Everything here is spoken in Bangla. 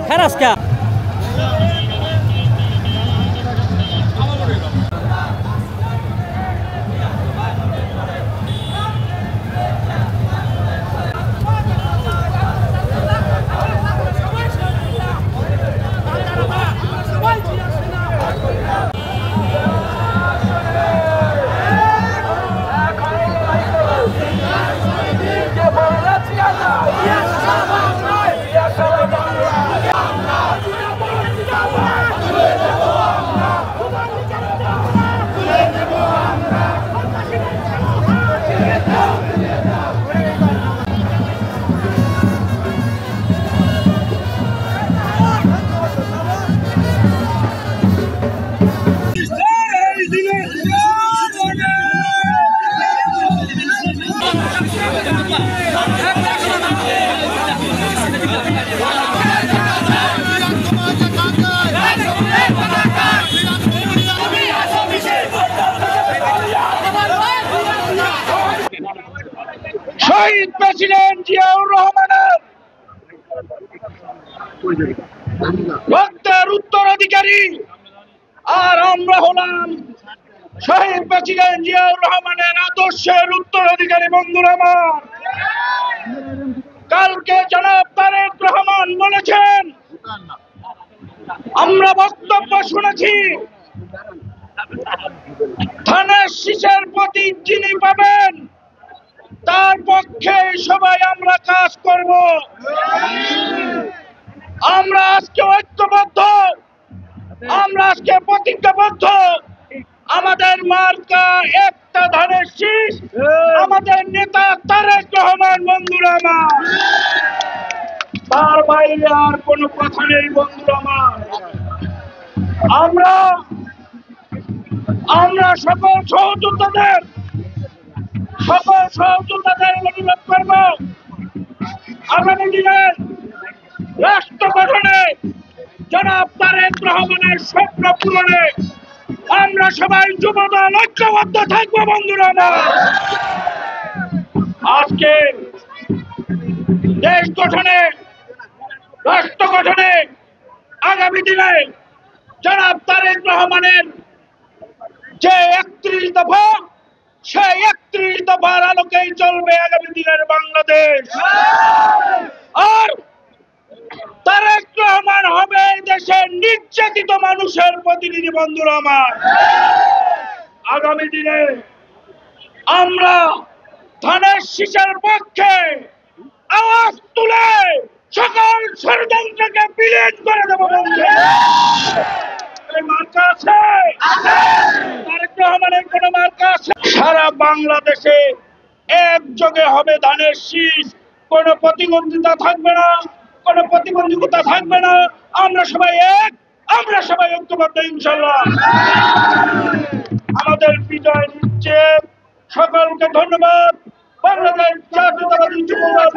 Keras kah? শহীদ প্রেসিডেন্ট জিয়াউর রহমানের রক্তের উত্তরাধিকারী আর আমরা হলাম শহীদ প্রেসিডেন্ট জিয়াউর রহমানের আদর্শের উত্তরাধিকারী। বন্ধুরা আমার, কালকে জনাব তারেক রহমান বলেছেন, আমরা বক্তব্য শুনেছি, ধানের শীষের প্রতীক যিনি পাবেন তার পক্ষে সবাই আমরা কাজ করব। আমরা আজকে ঐক্যবদ্ধ, আমরা আজকে প্রতিজ্ঞাবদ্ধ। আমাদের মার্কা একটা ধানের শীষ, আমাদের নেতা তারেক রহমান। বন্ধুরা আমার, তার বাইরে আর কোনো কথা নেই। বন্ধুরা আমার, আমরা সকল সহযোদ্ধাদের অনুরোধ করব, আগামী দিনে রাষ্ট্র গঠনে জনাব তারেক রহমানের স্বপ্ন পূরণে আমরা সবাই যুবদল ঐক্যবদ্ধ থাকবো। বন্ধুরা আমার, আজকে দেশ গঠনে, রাষ্ট্র গঠনে আগামী দিনে জনাব তারেক রহমানের যে 31 দফা, সেই 31 দফার আলোকেই চলবে আগামী দিনের বাংলাদেশ। আর তারেক রহমান হবে দেশের নির্যাতিত মানুষের প্রতিনিধি। বন্ধুরা আমার, আগামী দিনে আমরা ধানের শীষের পক্ষে আওয়াজ তুলে সকল ষড়যন্ত্রকে বিলীন করে দেব। মার্কা আছে, তারেক রহমানের কোন মার্কা আছে? সারা বাংলাদেশে একযোগে হবে ধানের শীষ। কোন প্রতিদ্বন্দ্বিতা থাকবে না, কোন প্রতিবন্ধকতা থাকবে না। আমরা সবাই এক, আমরা সবাই ঐক্যবদ্ধ ইনশাআল্লাহ। আমাদের বিজয় নিশ্চিত। সকলকে ধন্যবাদ। বাংলাদেশ জাতীয়তাবাদী যুব দল